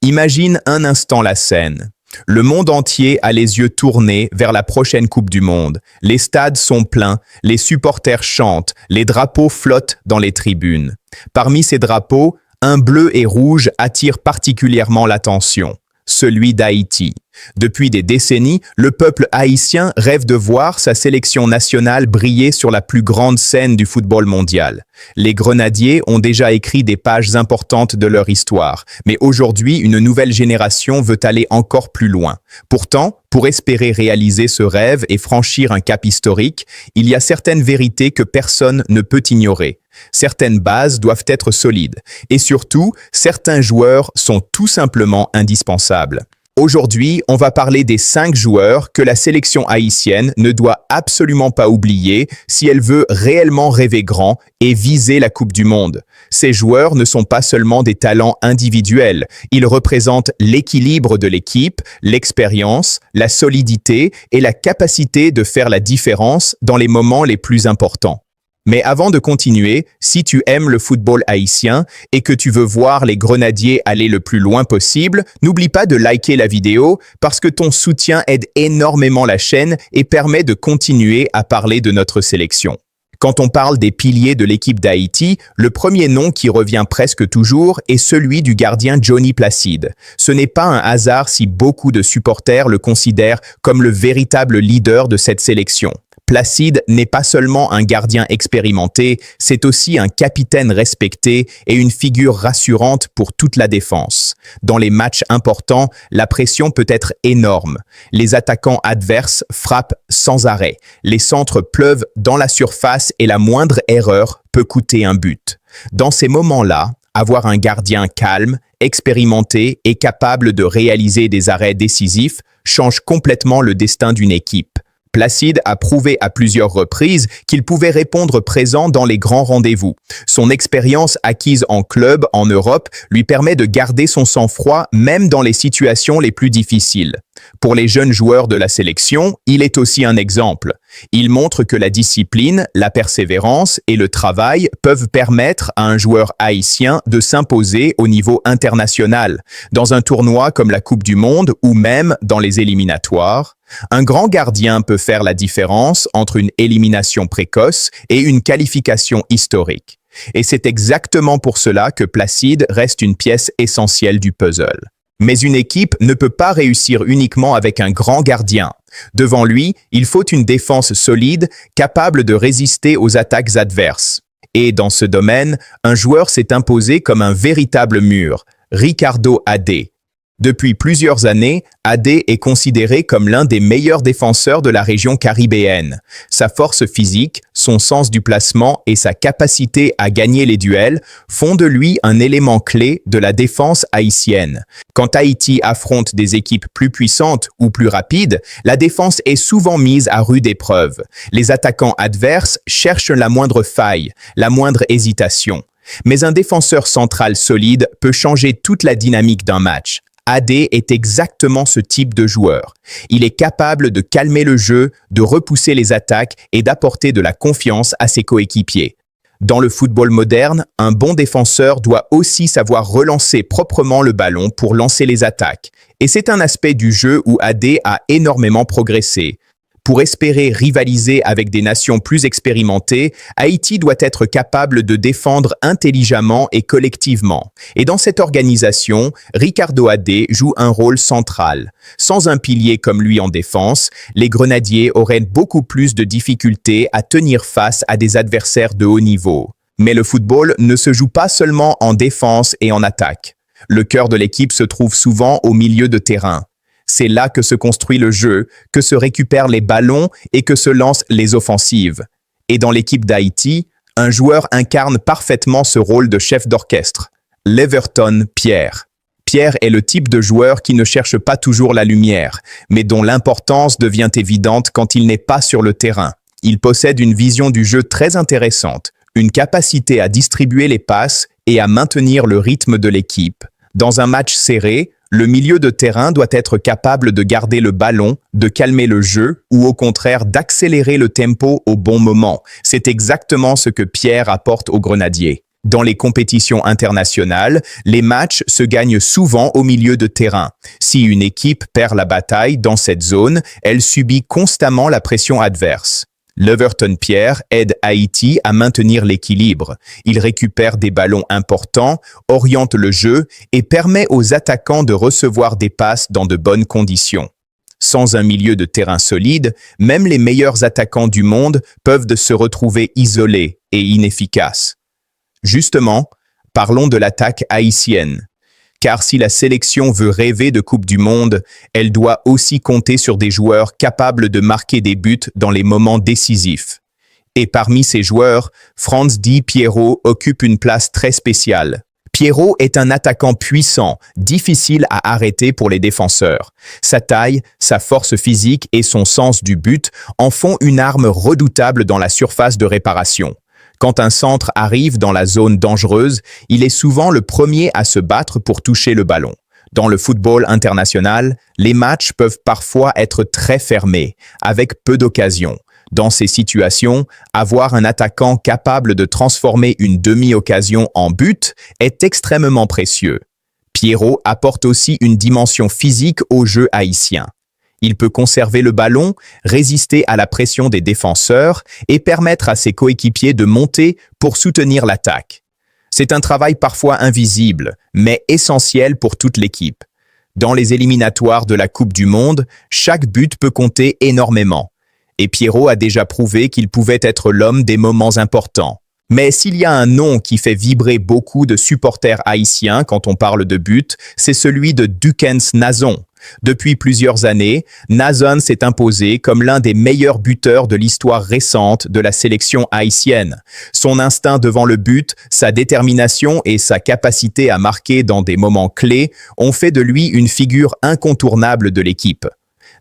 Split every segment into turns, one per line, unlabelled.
Imagine un instant la scène. Le monde entier a les yeux tournés vers la prochaine Coupe du Monde. Les stades sont pleins, les supporters chantent, les drapeaux flottent dans les tribunes. Parmi ces drapeaux, un bleu et rouge attire particulièrement l'attention, celui d'Haïti. Depuis des décennies, le peuple haïtien rêve de voir sa sélection nationale briller sur la plus grande scène du football mondial. Les Grenadiers ont déjà écrit des pages importantes de leur histoire, mais aujourd'hui, une nouvelle génération veut aller encore plus loin. Pourtant, pour espérer réaliser ce rêve et franchir un cap historique, il y a certaines vérités que personne ne peut ignorer. Certaines bases doivent être solides, et surtout, certains joueurs sont tout simplement indispensables. Aujourd'hui, on va parler des 5 joueurs que la sélection haïtienne ne doit absolument pas oublier si elle veut réellement rêver grand et viser la Coupe du Monde. Ces joueurs ne sont pas seulement des talents individuels, ils représentent l'équilibre de l'équipe, l'expérience, la solidité et la capacité de faire la différence dans les moments les plus importants. Mais avant de continuer, si tu aimes le football haïtien et que tu veux voir les Grenadiers aller le plus loin possible, n'oublie pas de liker la vidéo parce que ton soutien aide énormément la chaîne et permet de continuer à parler de notre sélection. Quand on parle des piliers de l'équipe d'Haïti, le premier nom qui revient presque toujours est celui du gardien Johnny Placide. Ce n'est pas un hasard si beaucoup de supporters le considèrent comme le véritable leader de cette sélection. Placide n'est pas seulement un gardien expérimenté, c'est aussi un capitaine respecté et une figure rassurante pour toute la défense. Dans les matchs importants, la pression peut être énorme. Les attaquants adverses frappent sans arrêt. Les centres pleuvent dans la surface et la moindre erreur peut coûter un but. Dans ces moments-là, avoir un gardien calme, expérimenté et capable de réaliser des arrêts décisifs change complètement le destin d'une équipe. Placide a prouvé à plusieurs reprises qu'il pouvait répondre présent dans les grands rendez-vous. Son expérience acquise en club en Europe lui permet de garder son sang-froid même dans les situations les plus difficiles. Pour les jeunes joueurs de la sélection, il est aussi un exemple. Il montre que la discipline, la persévérance et le travail peuvent permettre à un joueur haïtien de s'imposer au niveau international, dans un tournoi comme la Coupe du Monde ou même dans les éliminatoires. Un grand gardien peut faire la différence entre une élimination précoce et une qualification historique. Et c'est exactement pour cela que Placide reste une pièce essentielle du puzzle. Mais une équipe ne peut pas réussir uniquement avec un grand gardien. Devant lui, il faut une défense solide, capable de résister aux attaques adverses. Et dans ce domaine, un joueur s'est imposé comme un véritable mur, Ricardo Adé. Depuis plusieurs années, Adé est considéré comme l'un des meilleurs défenseurs de la région caribéenne. Sa force physique, son sens du placement et sa capacité à gagner les duels font de lui un élément clé de la défense haïtienne. Quand Haïti affronte des équipes plus puissantes ou plus rapides, la défense est souvent mise à rude épreuve. Les attaquants adverses cherchent la moindre faille, la moindre hésitation. Mais un défenseur central solide peut changer toute la dynamique d'un match. Adé est exactement ce type de joueur. Il est capable de calmer le jeu, de repousser les attaques et d'apporter de la confiance à ses coéquipiers. Dans le football moderne, un bon défenseur doit aussi savoir relancer proprement le ballon pour lancer les attaques. Et c'est un aspect du jeu où Adé a énormément progressé. Pour espérer rivaliser avec des nations plus expérimentées, Haïti doit être capable de défendre intelligemment et collectivement. Et dans cette organisation, Ricardo Adé joue un rôle central. Sans un pilier comme lui en défense, les Grenadiers auraient beaucoup plus de difficultés à tenir face à des adversaires de haut niveau. Mais le football ne se joue pas seulement en défense et en attaque. Le cœur de l'équipe se trouve souvent au milieu de terrain. C'est là que se construit le jeu, que se récupèrent les ballons et que se lancent les offensives. Et dans l'équipe d'Haïti, un joueur incarne parfaitement ce rôle de chef d'orchestre, Leverton Pierre. Pierre est le type de joueur qui ne cherche pas toujours la lumière, mais dont l'importance devient évidente quand il n'est pas sur le terrain. Il possède une vision du jeu très intéressante, une capacité à distribuer les passes et à maintenir le rythme de l'équipe. Dans un match serré, le milieu de terrain doit être capable de garder le ballon, de calmer le jeu ou au contraire d'accélérer le tempo au bon moment. C'est exactement ce que Pierre apporte aux Grenadiers. Dans les compétitions internationales, les matchs se gagnent souvent au milieu de terrain. Si une équipe perd la bataille dans cette zone, elle subit constamment la pression adverse. Leverton Pierre aide Haïti à maintenir l'équilibre. Il récupère des ballons importants, oriente le jeu et permet aux attaquants de recevoir des passes dans de bonnes conditions. Sans un milieu de terrain solide, même les meilleurs attaquants du monde peuvent se retrouver isolés et inefficaces. Justement, parlons de l'attaque haïtienne. Car si la sélection veut rêver de Coupe du Monde, elle doit aussi compter sur des joueurs capables de marquer des buts dans les moments décisifs. Et parmi ces joueurs, Franz Di Piero occupe une place très spéciale. Piero est un attaquant puissant, difficile à arrêter pour les défenseurs. Sa taille, sa force physique et son sens du but en font une arme redoutable dans la surface de réparation. Quand un centre arrive dans la zone dangereuse, il est souvent le premier à se battre pour toucher le ballon. Dans le football international, les matchs peuvent parfois être très fermés, avec peu d'occasions. Dans ces situations, avoir un attaquant capable de transformer une demi-occasion en but est extrêmement précieux. Piero apporte aussi une dimension physique au jeu haïtien. Il peut conserver le ballon, résister à la pression des défenseurs et permettre à ses coéquipiers de monter pour soutenir l'attaque. C'est un travail parfois invisible, mais essentiel pour toute l'équipe. Dans les éliminatoires de la Coupe du Monde, chaque but peut compter énormément. Et Piero a déjà prouvé qu'il pouvait être l'homme des moments importants. Mais s'il y a un nom qui fait vibrer beaucoup de supporters haïtiens quand on parle de but, c'est celui de Dukens Nazon. Depuis plusieurs années, Nazon s'est imposé comme l'un des meilleurs buteurs de l'histoire récente de la sélection haïtienne. Son instinct devant le but, sa détermination et sa capacité à marquer dans des moments clés ont fait de lui une figure incontournable de l'équipe.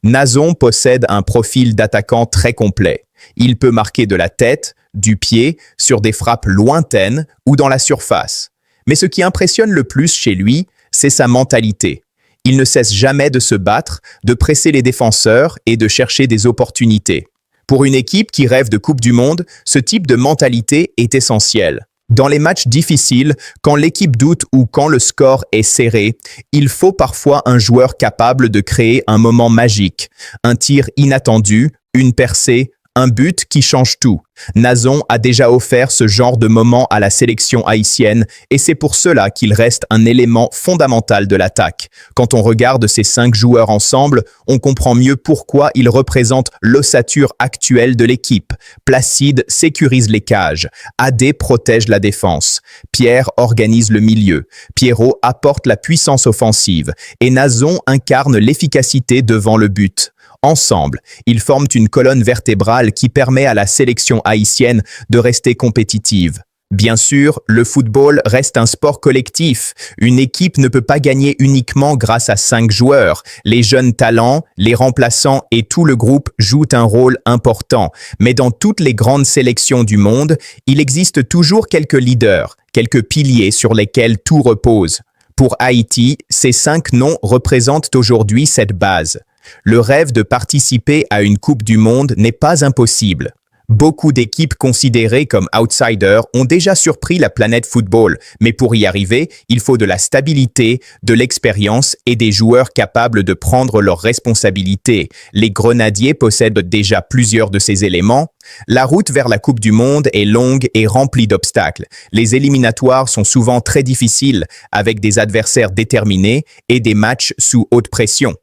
Nazon possède un profil d'attaquant très complet. Il peut marquer de la tête, du pied, sur des frappes lointaines ou dans la surface. Mais ce qui impressionne le plus chez lui, c'est sa mentalité. Il ne cesse jamais de se battre, de presser les défenseurs et de chercher des opportunités. Pour une équipe qui rêve de Coupe du Monde, ce type de mentalité est essentiel. Dans les matchs difficiles, quand l'équipe doute ou quand le score est serré, il faut parfois un joueur capable de créer un moment magique, un tir inattendu, une percée, un but qui change tout. Nazon a déjà offert ce genre de moment à la sélection haïtienne et c'est pour cela qu'il reste un élément fondamental de l'attaque. Quand on regarde ces 5 joueurs ensemble, on comprend mieux pourquoi ils représentent l'ossature actuelle de l'équipe. Placide sécurise les cages, Adé protège la défense, Pierre organise le milieu, Piero apporte la puissance offensive et Nazon incarne l'efficacité devant le but. Ensemble, ils forment une colonne vertébrale qui permet à la sélection haïtienne de rester compétitive. Bien sûr, le football reste un sport collectif. Une équipe ne peut pas gagner uniquement grâce à 5 joueurs. Les jeunes talents, les remplaçants et tout le groupe jouent un rôle important. Mais dans toutes les grandes sélections du monde, il existe toujours quelques leaders, quelques piliers sur lesquels tout repose. Pour Haïti, ces 5 noms représentent aujourd'hui cette base. Le rêve de participer à une Coupe du Monde n'est pas impossible. Beaucoup d'équipes considérées comme outsiders ont déjà surpris la planète football, mais pour y arriver, il faut de la stabilité, de l'expérience et des joueurs capables de prendre leurs responsabilités. Les Grenadiers possèdent déjà plusieurs de ces éléments. La route vers la Coupe du Monde est longue et remplie d'obstacles. Les éliminatoires sont souvent très difficiles, avec des adversaires déterminés et des matchs sous haute pression.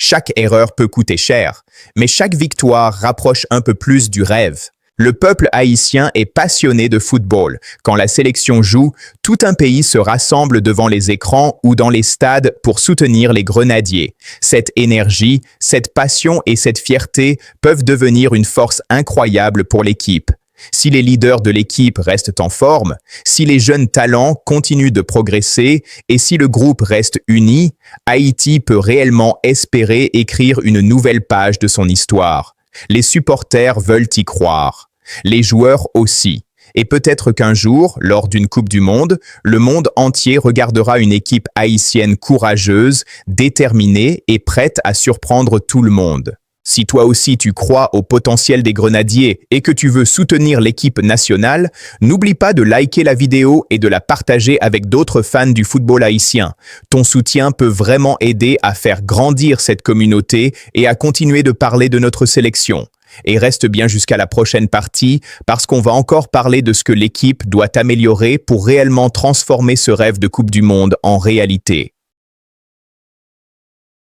Chaque erreur peut coûter cher, mais chaque victoire rapproche un peu plus du rêve. Le peuple haïtien est passionné de football. Quand la sélection joue, tout un pays se rassemble devant les écrans ou dans les stades pour soutenir les Grenadiers. Cette énergie, cette passion et cette fierté peuvent devenir une force incroyable pour l'équipe. Si les leaders de l'équipe restent en forme, si les jeunes talents continuent de progresser et si le groupe reste uni, Haïti peut réellement espérer écrire une nouvelle page de son histoire. Les supporters veulent y croire, les joueurs aussi. Et peut-être qu'un jour, lors d'une Coupe du Monde, le monde entier regardera une équipe haïtienne courageuse, déterminée et prête à surprendre tout le monde. Si toi aussi tu crois au potentiel des Grenadiers et que tu veux soutenir l'équipe nationale, n'oublie pas de liker la vidéo et de la partager avec d'autres fans du football haïtien. Ton soutien peut vraiment aider à faire grandir cette communauté et à continuer de parler de notre sélection. Et reste bien jusqu'à la prochaine partie parce qu'on va encore parler de ce que l'équipe doit améliorer pour réellement transformer ce rêve de Coupe du Monde en réalité.